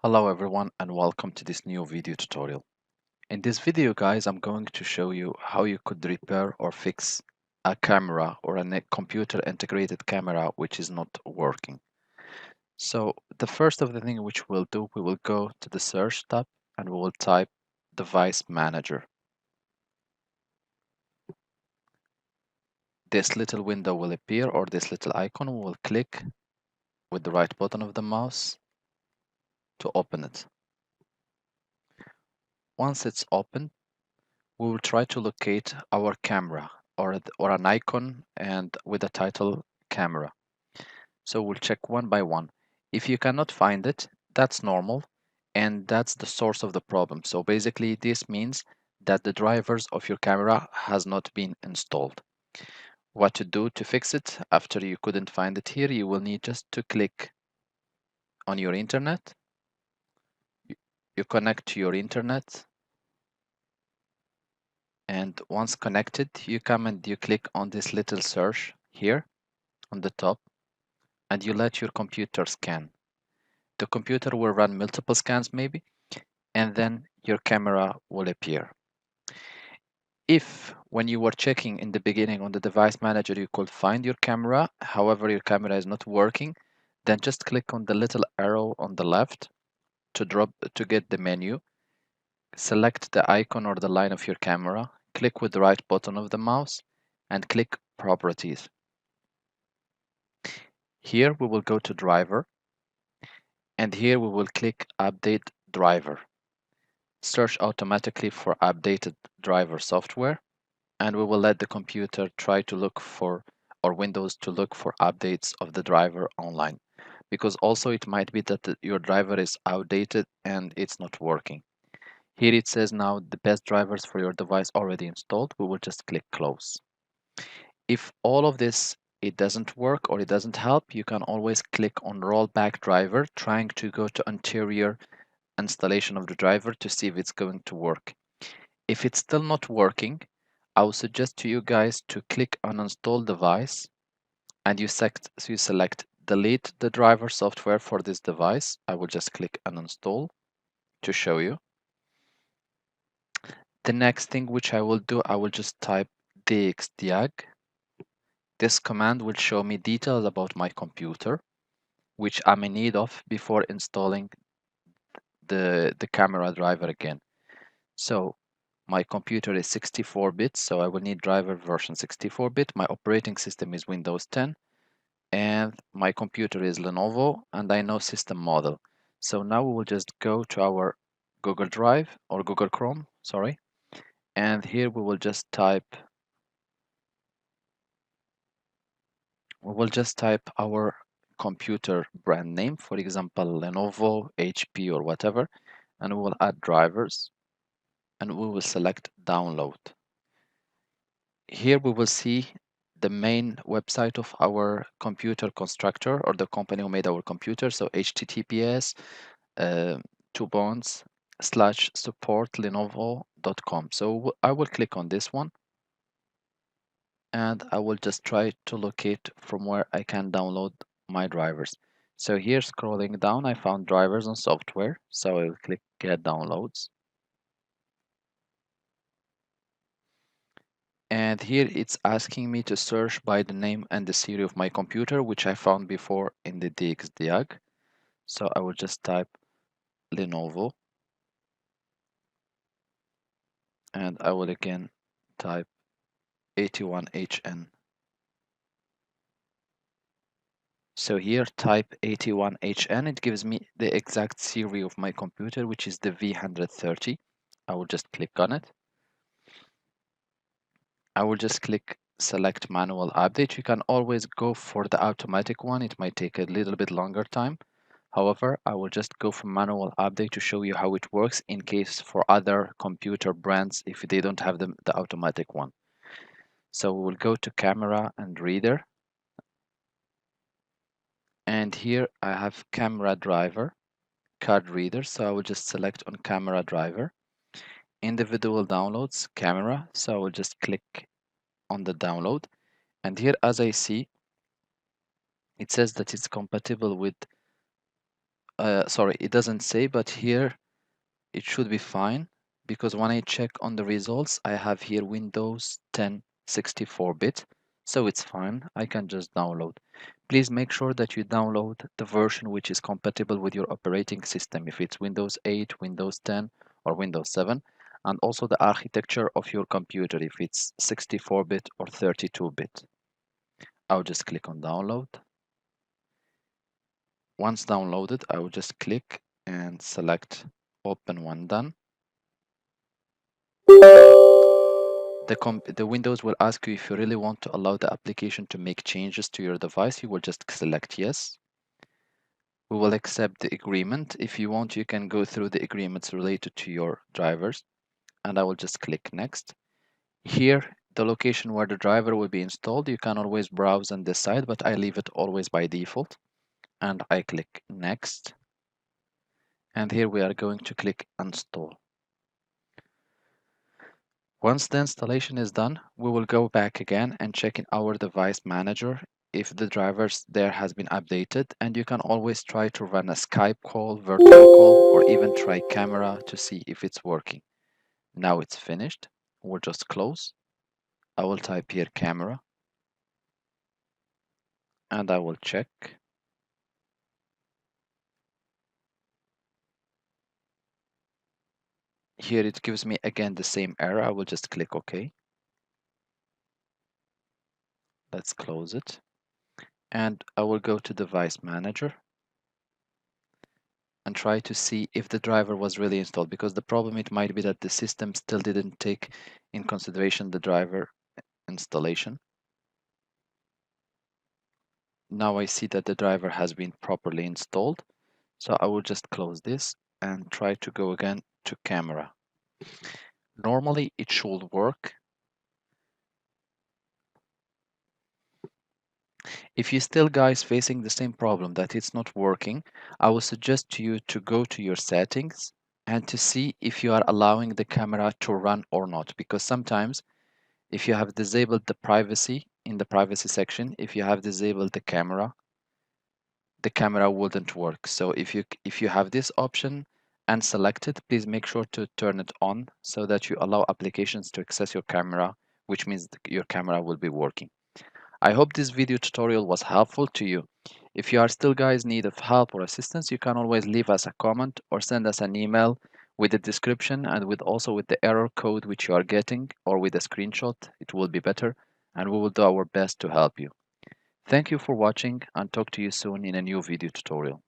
Hello everyone and welcome to this new video tutorial. In this video guys, I'm going to show you how you could repair or fix a camera or a computer integrated camera which is not working. So the first of the thing which we'll do, we will go to the search tab and we will type device manager. This little window will appear, or this little icon. We will click with the right button of the mouse to open it. Once it's open, we will try to locate our camera or an icon and with the title camera. So we'll check one by one. If you cannot find it, that's normal and that's the source of the problem. So basically this means that the drivers of your camera has not been installed. What to do to fix it after you couldn't find it here, you will need just to click on your internet. You connect to your internet, and once connected, you come and you click on this little search here on the top, and you let your computer scan. The computer will run multiple scans maybe, and then your camera will appear. If when you were checking in the beginning on the device manager you could find your camera, however your camera is not working, then just click on the little arrow on the left to get the menu. Select the icon or the line of your camera, click with the right button of the mouse and click properties. Here we will go to driver, and here we will click update driver. Search automatically for updated driver software, and we will let the computer try to look for, or Windows to look for updates of the driver online, because also it might be that your driver is outdated and it's not working. Here it says now the best drivers for your device already installed. We will just click close. If all of this it doesn't work or it doesn't help, you can always click on rollback driver, trying to go to anterior installation of the driver to see if it's going to work. If it's still not working, I would suggest to you guys to click on install device, and you select delete the driver software for this device. I will just click uninstall to show you. The next thing which I will do, I will just type dxdiag. This command will show me details about my computer, which I'm in need of before installing the camera driver again. So my computer is 64 bits, so I will need driver version 64-bit. My operating system is Windows 10, and my computer is Lenovo, and I know system model. So now we will just go to our Google Drive or Google Chrome, sorry, and here we will just type our computer brand name, for example, Lenovo, HP, or whatever, and we will add drivers, and we will select download. Here we will see the main website of our computer constructor or the company who made our computer. So https /support.lenovo.com. So I will click on this one, and I will just try to locate from where I can download my drivers. So here, scrolling down, I found drivers and software, so I'll click get downloads. And here it's asking me to search by the name and the serial of my computer, which I found before in the dxdiag. So I will just type Lenovo, and I will again type 81HN. So here type 81HN, it gives me the exact serial of my computer, which is the V130. I will just click on it. I will just click select manual update. You can always go for the automatic one. It might take a little bit longer time. However, I will just go for manual update to show you how it works in case for other computer brands if they don't have the automatic one. So we will go to camera and reader. And here I have camera driver, card reader. So I will just select on camera driver. Individual downloads, camera. So I will just click on the download. And here, as I see, it says that it's compatible with sorry, it doesn't say, but here it should be fine because when I check on the results, I have here Windows 10 64-bit, so it's fine. I can just download. Please make sure that you download the version which is compatible with your operating system, if it's Windows 8, Windows 10, or Windows 7, and also the architecture of your computer, if it's 64-bit or 32-bit. I'll just click on download. Once downloaded, I will just click and select open when done. The Windows will ask you if you really want to allow the application to make changes to your device. You will just select yes. We will accept the agreement. If you want, you can go through the agreements related to your drivers, and I will just click next. Here, the location where the driver will be installed, you can always browse and decide, but I leave it always by default. And I click next. And here we are going to click install. Once the installation is done, we will go back again and check in our device manager if the drivers there has been updated, and you can always try to run a Skype call, virtual call, or even try camera to see if it's working. Now it's finished. We'll just close. I will type here camera and I will check. Here it gives me again the same error. I will just click OK. Let's close it. And I will go to device manager and try to see if the driver was really installed, because the problem it might be that the system still didn't take in consideration the driver installation. Now I see that the driver has been properly installed, so I will just close this and try to go again to camera. Normally it should work. If you still guys facing the same problem that it's not working, I will suggest to you to go to your settings and to see if you are allowing the camera to run or not, because sometimes if you have disabled the privacy in the privacy section, if you have disabled the camera wouldn't work. So if you have this option and select it, please make sure to turn it on so that you allow applications to access your camera, which means your camera will be working. I hope this video tutorial was helpful to you. If you are still guys in need of help or assistance, you can always leave us a comment or send us an email with the description and with the error code which you are getting, or with a screenshot. It will be better, and we will do our best to help you. Thank you for watching, and talk to you soon in a new video tutorial.